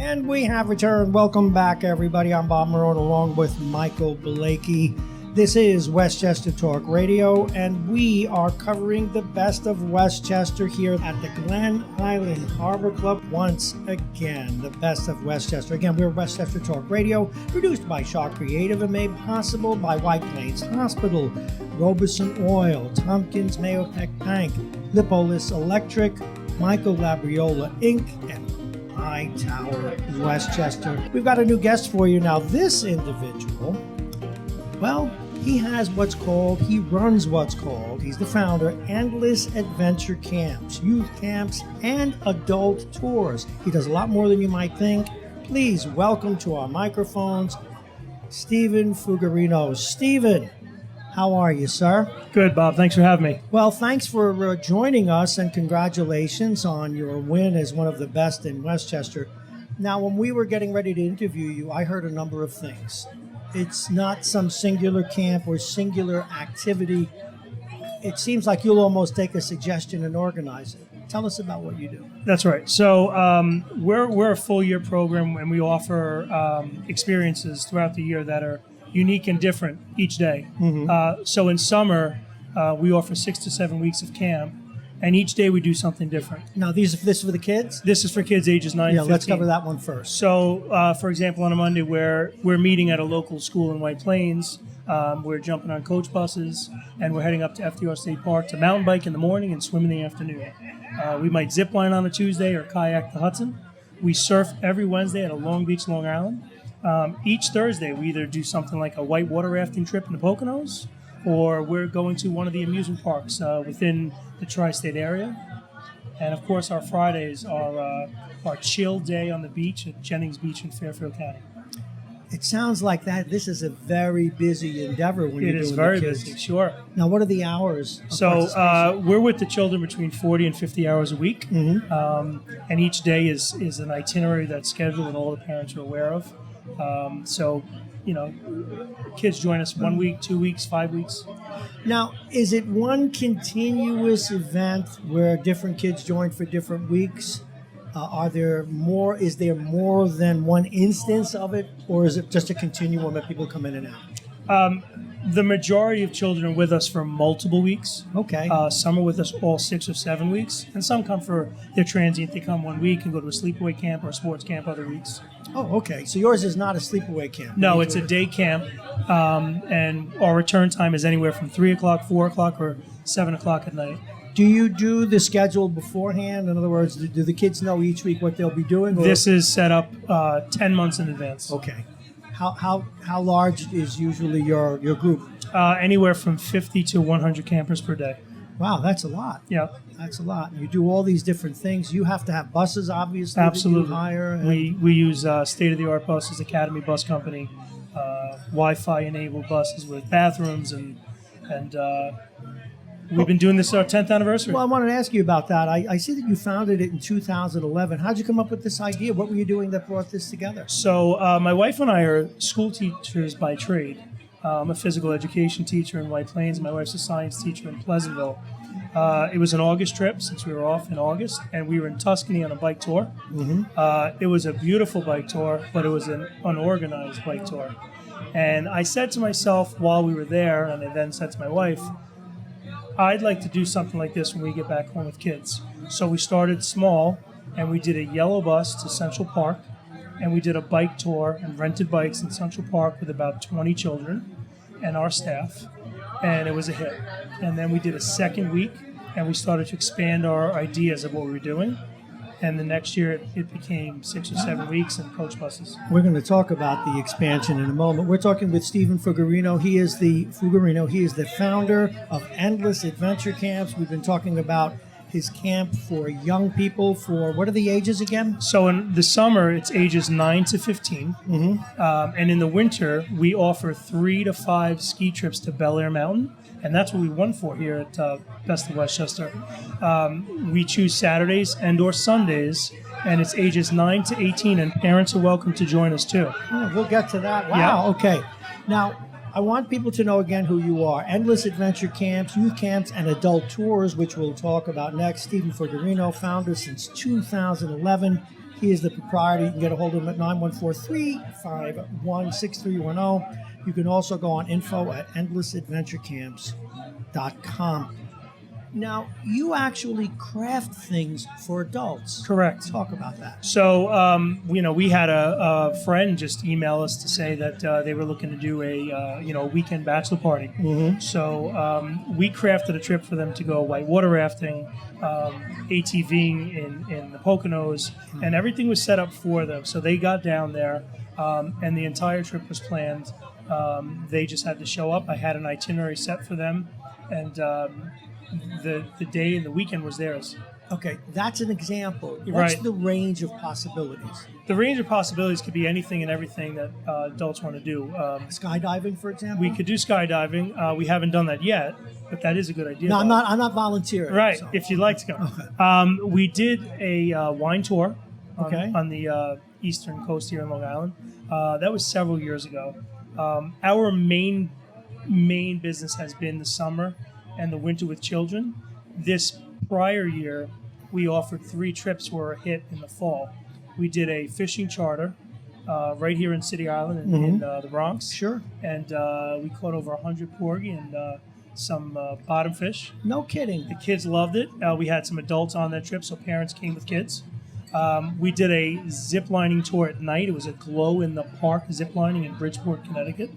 And we have returned. Welcome back, everybody. I'm Bob Marrone along with Michael Blakey. This is Westchester Talk Radio, and we are covering the best of Westchester here at the Glen Island Harbor Club once again. The best of Westchester. Again, we're Westchester Talk Radio, produced by Sharc Creative and made possible by White Plains Hospital, Robeson Oil, Tompkins Mahopac Bank, Lipolis Electric, Michael Labriola Inc., and High Tower Westchester. We've got a new guest for you now. This individual, well, he runs what's called, he's the founder, Endless Adventure Camps, youth camps, and adult tours. He does a lot more than you might think. Please welcome to our microphones, Steven Fugarino. Steven, how are you, sir? Good, Bob. Thanks for having me. Well, thanks for joining us, and congratulations on your win as one of the best in Westchester. Now, when we were getting ready to interview you, I heard a number of things. It's not some singular camp or singular activity. It seems like you'll almost take a suggestion and organize it. Tell us about what you do. That's right. So we're a full-year program, and we offer experiences throughout the year that are unique and different each day. Mm-hmm. So in summer, we offer 6 to 7 weeks of camp, and each day we do something different. Now, this is for the kids? This is for kids ages 9 to 15. Let's cover that one first. So, for example, on a Monday, we're meeting at a local school in White Plains. We're jumping on coach buses, and we're heading up to FDR State Park to mountain bike in the morning and swim in the afternoon. We might zip line on a Tuesday or kayak the Hudson. We surf every Wednesday at a Long Beach, Long Island. Each Thursday, we either do something like a whitewater rafting trip in the Poconos, or we're going to one of the amusement parks within the tri-state area. And, of course, our Fridays are our chill day on the beach at Jennings Beach in Fairfield County. It sounds like that. This is a very busy endeavor when you're doing the kids. It is very busy, sure. Now, what are the hours? So we're with the children between 40 and 50 hours a week. Mm-hmm. And each day is an itinerary that's scheduled and all the parents are aware of. Kids join us 1 week, 2 weeks, 5 weeks. Now, is it one continuous event where different kids join for different weeks? Is there more than one instance of it, or is it just a continuum that people come in and out? The majority of children are with us for multiple weeks. Okay. Some are with us all 6 or 7 weeks, and some come for their transient. They come 1 week and go to a sleepaway camp or a sports camp other weeks. Oh, okay. So yours is not a sleepaway camp. No, it's a day camp, and our return time is anywhere from 3 o'clock, 4 o'clock, or 7 o'clock at night. Do you do the schedule beforehand? In other words, do the kids know each week what they'll be doing? Or? This is set up 10 months in advance. Okay. How large is usually your group? Anywhere from 50 to 100 campers per day. Wow, that's a lot. Yeah. That's a lot. You do all these different things. You have to have buses, obviously, absolutely. That you hire. And we use state-of-the-art buses, Academy Bus Company, Wi-Fi-enabled buses with bathrooms, and we've been doing this our 10th anniversary. Well, I wanted to ask you about that. I see that you founded it in 2011. How'd you come up with this idea? What were you doing that brought this together? So my wife and I are school teachers by trade. I'm a physical education teacher in White Plains. My wife's a science teacher in Pleasantville. It was an August trip since we were off in August, and we were in Tuscany on a bike tour. Mm-hmm. It was a beautiful bike tour, but it was an unorganized bike tour. And I said to myself while we were there, and I then said to my wife, I'd like to do something like this when we get back home with kids. So we started small, and we did a yellow bus to Central Park, and we did a bike tour and rented bikes in Central Park with about 20 children and our staff, and it was a hit. And then we did a second week, and we started to expand our ideas of what we were doing. And the next year, it became 6 or 7 weeks and coach buses. We're going to talk about the expansion in a moment. We're talking with Steven Fugarino. He is the founder of Endless Adventure Camps. We've been talking about his camp for young people for, what are the ages again? So in the summer, it's ages 9 to 15. Mm-hmm. And in the winter, we offer 3 to 5 ski trips to Bel Air Mountain. And that's what we won for here at Best of Westchester. We choose Saturdays and or Sundays, and it's ages 9 to 18, and parents are welcome to join us too. Oh, we'll get to that. Wow, yeah. Okay. Now, I want people to know again who you are. Endless Adventure Camps, Youth Camps, and Adult Tours, which we'll talk about next. Steven Fugarino, founder since 2011. He is the proprietor. You can get a hold of him at 914-351-6310. You can also go on info@endlessadventurecamps.com. Now, you actually craft things for adults. Correct. Talk about that. So, we had a friend just email us to say that they were looking to do a weekend bachelor party. Mm-hmm. So we crafted a trip for them to go whitewater rafting, ATVing in the Poconos, and everything was set up for them. So they got down there, and the entire trip was planned. They just had to show up. I had an itinerary set for them, and the day and the weekend was theirs. Okay, that's an example. What's Right. the range of possibilities? The range of possibilities could be anything and everything that adults want to do. Skydiving, for example? We could do skydiving. We haven't done that yet, but that is a good idea. No, I'm not volunteering. Right, so. if you'd like to go. Okay. We did a wine tour on the eastern coast here in Long Island. That was several years ago. Our main business has been the summer and the winter with children. This prior year, we offered 3 trips were a hit in the fall. We did a fishing charter right here in City Island in the Bronx. Sure. And we caught over 100 porgy and some bottom fish. No kidding. The kids loved it. We had some adults on that trip, so parents came with kids. We did a zip lining tour at night. It was a glow in the park zip lining in Bridgeport, Connecticut.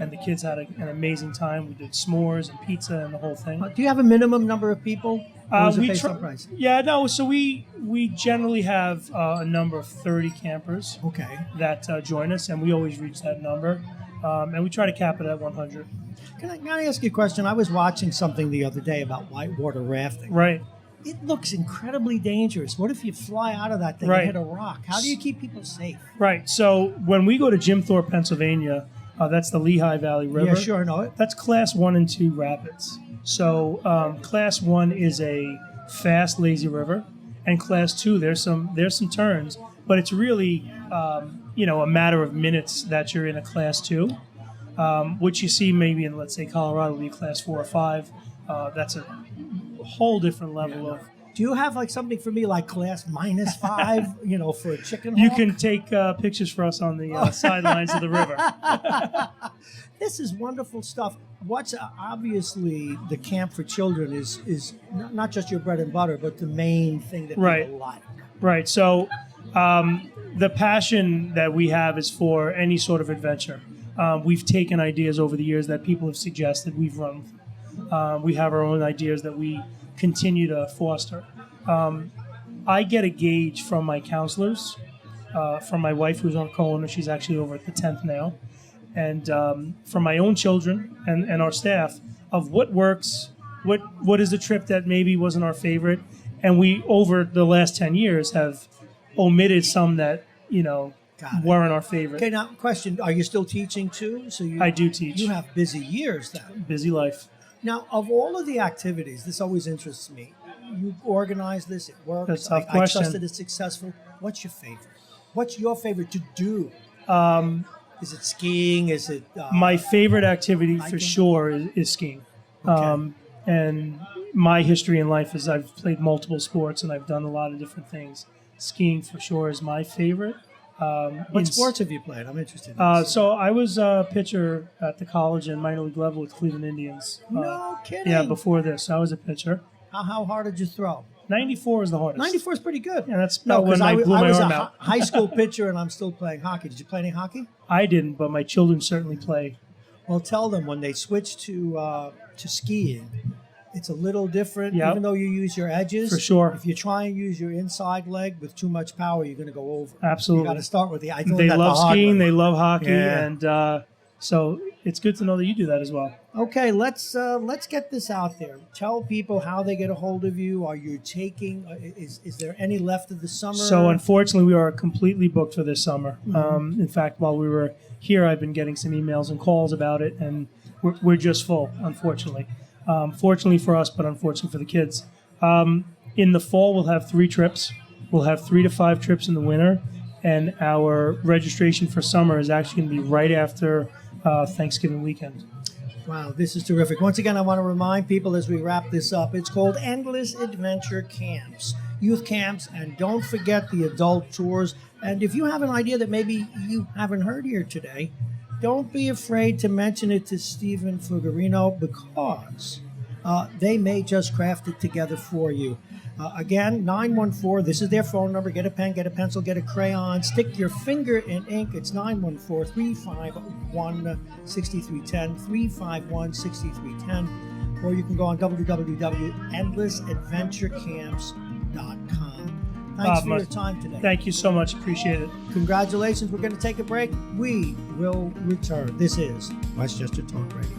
And the kids had an amazing time. We did s'mores and pizza and the whole thing. Do you have a minimum number of people? Or is it based on price? Yeah, no. So we generally have a number of 30 campers Okay. that join us, and we always reach that number. And we try to cap it at 100. Can I ask you a question? I was watching something the other day about whitewater rafting. Right. It looks incredibly dangerous. What if you fly out of that thing Right. and hit a rock? How do you keep people safe? Right. So when we go to Jim Thorpe, Pennsylvania, that's the Lehigh Valley River. Yeah, sure, I know it. That's class 1 and 2 rapids. So class 1 is a fast, lazy river, and class 2 there's some turns, but it's really a matter of minutes that you're in a class 2, which you see maybe in, let's say, Colorado would be class 4 or 5. That's a whole different level of. Do you have like something for me like class -5, for a chicken You hawk? can take pictures for us on the sidelines of the river. This is wonderful stuff. What's obviously the camp for children is not just your bread and butter, but the main thing that Right. people like. Right. So the passion that we have is for any sort of adventure. We've taken ideas over the years that people have suggested. We've run. We have our own ideas that we continue to foster. I get a gauge from my counselors, from my wife who's our co-owner. She's actually over at the 10th now. And from my own children and our staff of what works, what is the trip that maybe wasn't our favorite. And we, over the last 10 years, have omitted some that, Got it. weren't our favorite. Okay, now question: are you still teaching too? So I do teach. You have busy years then. Busy life. Now, of all of the activities, this always interests me. You organize this; it works. That's a tough I question. trust that it's successful. What's your favorite? What's your favorite to do? Is it skiing? Is it My favorite activity hiking? for sure is skiing. Okay. And my history in life is I've played multiple sports and I've done a lot of different things. Skiing for sure is my favorite. What sports have you played? I'm interested. In this. So I was a pitcher at the college and minor league level with Cleveland Indians. No kidding. Yeah, before this, I was a pitcher. How hard did you throw? 94 is the hardest. 94 is pretty good. Yeah, that's about when 'cause I blew I my was arm a out. high school pitcher, and I'm still playing hockey. Did you play any hockey? I didn't, but my children certainly play. Well, tell them when they switch to skiing, it's a little different. Yep. Even though you use your edges, For sure. If you try and use your inside leg with too much power, you're going to go over. Absolutely. You got to start with the. I They love skiing, they love hockey, Yeah. and so it's good to know that you do that as well. Okay, let's get this out there. Tell people how they get a hold of you. Are you taking? Is there any left of the summer? So unfortunately, we are completely booked for this summer. In fact, while we were here, I've been getting some emails and calls about it, and we're just full, unfortunately. Fortunately for us, but unfortunately for the kids. In the fall, we'll have 3 trips. We'll have 3 to 5 trips in the winter, and our registration for summer is actually going to be right after Thanksgiving weekend. Wow, this is terrific. Once again, I want to remind people as we wrap this up, it's called Endless Adventure Camps. youth camps, and don't forget the adult tours. And if you have an idea that maybe you haven't heard here today, don't be afraid to mention it to Steven Fugarino, because they may just craft it together for you. Again, 914, this is their phone number. Get a pen, get a pencil, get a crayon, stick your finger in ink. It's 914-351-6310, 351-6310. Or you can go on www.endlessadventurecamps.com. Thanks for your time today. Thank you so much. Appreciate it. Congratulations. We're going to take a break. We will return. This is Westchester Talk Radio.